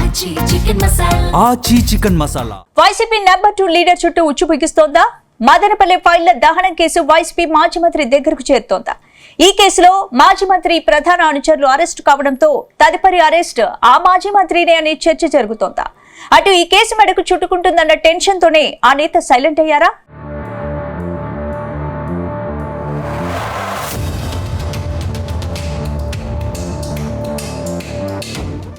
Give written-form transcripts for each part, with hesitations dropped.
ఆచి chicken masala. YCP number 2 leader చుట్టూ ఉచ్చు బిగిస్తోందా? మదనపల్లి ఫైళ్ల దహనం కేసు వైసీపీ మాజీ మంత్రి దగ్గరకు చేరుతోందా? ఈ కేసులో మాజీ మంత్రి ప్రధాన అనుచరులు అరెస్టు కావడంతో తదుపరి అరెస్ట్ ఆ మాజీ మంత్రినే అనే చర్చ జరుగుతోందా? అటు ఈ కేసు మెడకు చుట్టుకుంటుందన్న టెన్షన్ తోనే ఆ నేత సైలెంట్ అయ్యారా?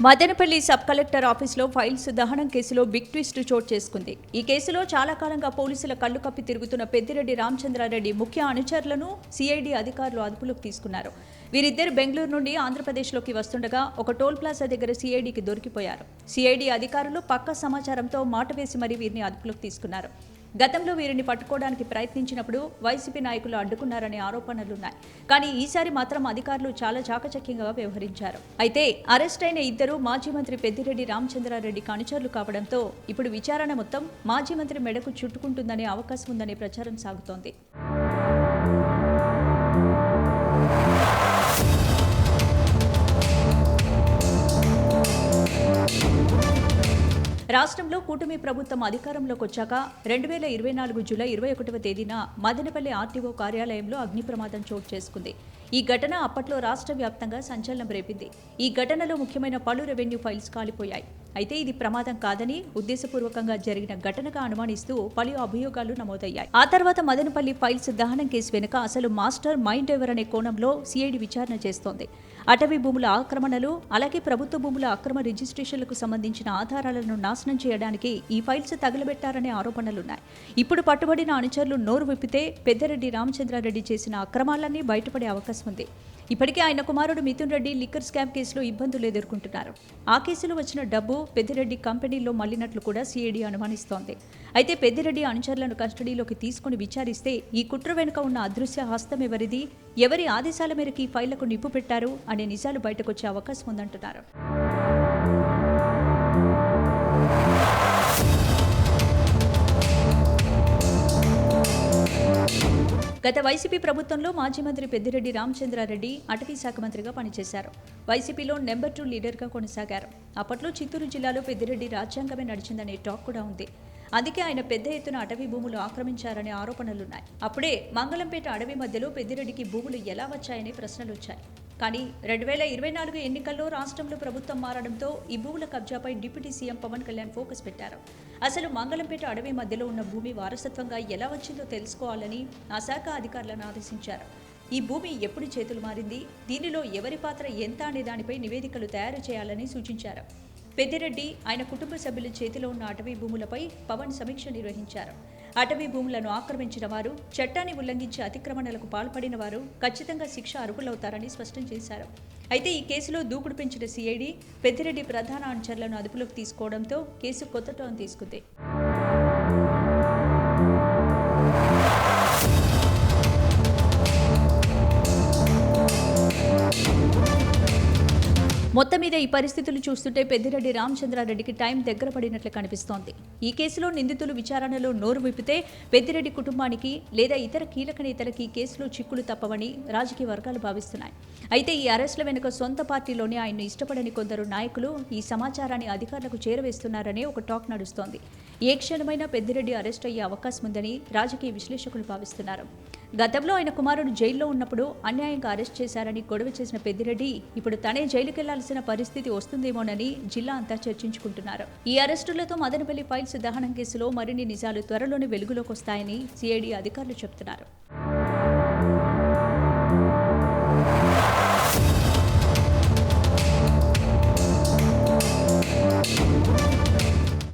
మదనపల్లి సబ్ కలెక్టర్ ఆఫీసులో ఫైల్స్ దహనం కేసులో బిగ్ ట్విస్ట్ చోటు చేసుకుంది. ఈ కేసులో చాలా కాలంగా పోలీసుల కళ్లు కప్పి తిరుగుతున్న పెద్దిరెడ్డి రామచంద్రారెడ్డి ముఖ్య అనుచరులను సిఐడి అధికారులు అదుపులోకి తీసుకున్నారు. వీరిద్దరు బెంగళూరు నుండి ఆంధ్రప్రదేశ్లోకి వస్తుండగా ఒక టోల్ ప్లాజా దగ్గర సిఐడికి దొరికిపోయారు. సిఐడి అధికారులు పక్కా సమాచారంతో మాట వేసి మరీ వీరిని అదుపులోకి తీసుకున్నారు. గతంలో వీరిని పట్టుకోవడానికి ప్రయత్నించినప్పుడు వైసీపీ నాయకులు అడ్డుకున్నారనే ఆరోపణలున్నాయి. కానీ ఈసారి మాత్రం అధికారులు చాలా చాకచక్యంగా వ్యవహరించారు. అయితే అరెస్ట్ అయిన ఇద్దరు మాజీ మంత్రి పెద్దిరెడ్డి రామచంద్రారెడ్డికి అనుచరులు కావడంతో ఇప్పుడు విచారణ మొత్తం మాజీ మంత్రి మెడకు చుట్టుకుంటుందనే అవకాశం ఉందనే ప్రచారం సాగుతోంది. రాష్ట్రంలో కూటమి ప్రభుత్వం అధికారంలోకి వచ్చాక 2024 జూలై 21వ తేదీన మదనపల్లి ఆర్టీఓ కార్యాలయంలో అగ్ని ప్రమాదం చోటు చేసుకుంది. ఈ ఘటన అప్పట్లో రాష్ట్ర వ్యాప్తంగా సంచలనం రేపింది. ఈ ఘటనలో ముఖ్యమైన పలు రెవెన్యూ ఫైల్స్ కాలిపోయాయి. అయితే ఇది ప్రమాదం కాదని ఉద్దేశపూర్వకంగా జరిగిన ఘటనగా అనుమానిస్తూ పలు అభియోగాలు నమోదయ్యాయి. ఆ తర్వాత మదనపల్లి ఫైల్స్ దహనం కేసు వెనుక అసలు మాస్టర్ మైండ్ ఎవర్ అనే కోణంలో సిఐడి విచారణ చేస్తోంది. అటవీ భూముల ఆక్రమణలు, అలాగే ప్రభుత్వ భూముల అక్రమ రిజిస్ట్రేషన్లకు సంబంధించిన ఆధారాలను నాశనం చేయడానికి ఈ ఫైల్స్ తగలబెట్టారనే ఆరోపణలున్నాయి. ఇప్పుడు పట్టుబడిన అనుచరులు నోరు విప్పితే పెద్దిరెడ్డి రామచంద్రారెడ్డి చేసిన అక్రమాలన్నీ బయటపడే అవకాశం ఉంది. ఇప్పటికే ఆయన కుమారుడు మిథున్ రెడ్డి లిక్కర్ స్కామ్ కేసులో ఇబ్బందులు ఎదుర్కొంటున్నారు. ఆ కేసులో వచ్చిన డబ్బు పెద్దిరెడ్డి కంపెనీలో మళ్లినట్లు కూడా సిఐడి అనుమానిస్తోంది. అయితే పెద్దిరెడ్డి అనుచరులను కస్టడీలోకి తీసుకుని విచారిస్తే ఈ కుట్ర వెనుక ఉన్న అదృశ్య హస్తం ఎవరిది, ఎవరి ఆదేశాల మేరకు ఈ ఫైళ్లకు నిప్పు పెట్టారు అనే నిజాలు బయటకొచ్చే అవకాశం ఉందంటున్నారు. గత వైసీపీ ప్రభుత్వంలో మాజీ మంత్రి పెద్దిరెడ్డి రామచంద్రారెడ్డి అటవీ శాఖ మంత్రిగా పనిచేశారు. వైసీపీలో నెంబర్ 2 లీడర్గా కొనసాగారు. అప్పట్లో చిత్తూరు జిల్లాలో పెద్దిరెడ్డి రాజ్యాంగమే నడిచిందనే టాక్ కూడా ఉంది. అందుకే ఆయన పెద్ద ఎత్తున అటవీ భూములు ఆక్రమించారనే ఆరోపణలున్నాయి. అప్పుడే మంగళంపేట అడవి మధ్యలో పెద్దిరెడ్డికి భూములు ఎలా వచ్చాయనే ప్రశ్నలు వచ్చాయి. కానీ 2024 ఎన్నికల్లో రాష్ట్రంలో ప్రభుత్వం మారడంతో ఈ భూముల కబ్జాపై deputy CM Pawan Kalyan focus పెట్టారు. అసలు మంగళంపేట అడవి మధ్యలో ఉన్న భూమి వారసత్వంగా ఎలా వచ్చిందో తెలుసుకోవాలని ఆ శాఖ అధికారులను ఆదేశించారు. ఈ భూమి ఎప్పుడు చేతులు మారింది, దీనిలో ఎవరి పాత్ర ఎంత అనే దానిపై నివేదికలు తయారు చేయాలని సూచించారు. పెద్దిరెడ్డి, ఆయన కుటుంబ సభ్యుల చేతిలో ఉన్న అటవీ భూములపై పవన్ సమీక్ష నిర్వహించారు. అటవీ భూములను ఆక్రమించిన వారు, చట్టాన్ని ఉల్లంఘించి అతిక్రమణలకు పాల్పడిన వారు ఖచ్చితంగా శిక్ష అర్హులవుతారని స్పష్టం చేశారు. అయితే ఈ కేసులో దూకుడు పెంచిన సిఐడి పెద్దిరెడ్డి ప్రధాన అనుచరులను అదుపులోకి తీసుకోవడంతో కేసు కొత్త టర్న్ తీసుకుంది. మొత్తం మీద ఈ పరిస్థితులు చూస్తుంటే పెద్దిరెడ్డి రామచంద్రారెడ్డికి టైం దగ్గర పడినట్లు కనిపిస్తోంది. ఈ కేసులో నిందితులు విచారణలో నోరు విప్పితే పెద్దిరెడ్డి కుటుంబానికి లేదా ఇతర కీలక నేతలకి కేసులో చిక్కులు తప్పవని రాజకీయ వర్గాలు భావిస్తున్నాయి. అయితే ఈ అరెస్టుల వెనుక సొంత పార్టీలోనే ఆయన్ను ఇష్టపడని కొందరు నాయకులు ఈ సమాచారాన్ని అధికారులకు చేరవేస్తున్నారనే ఒక టాక్ నడుస్తోంది. ఏ క్షణమైనా పెద్దిరెడ్డి అరెస్ట్ అయ్యే అవకాశం ఉందని రాజకీయ విశ్లేషకులు భావిస్తున్నారు. గతంలో ఆయన కుమారుడు జైల్లో ఉన్నప్పుడు అన్యాయంగా అరెస్ట్ చేశారని గొడవ చేసిన పెద్దిరెడ్డి ఇప్పుడు తనే జైలుకెళ్లాల్సిన పరిస్థితి వస్తుందేమోనని జిల్లా అంతా చర్చించుకుంటున్నారు. ఈ అరెస్టులతో మదనపల్లి ఫైల్స్ దహనం కేసులో మరిన్ని నిజాలు త్వరలోనే వెలుగులోకి వస్తాయని సిఐడి అధికారులు చెబుతున్నారు.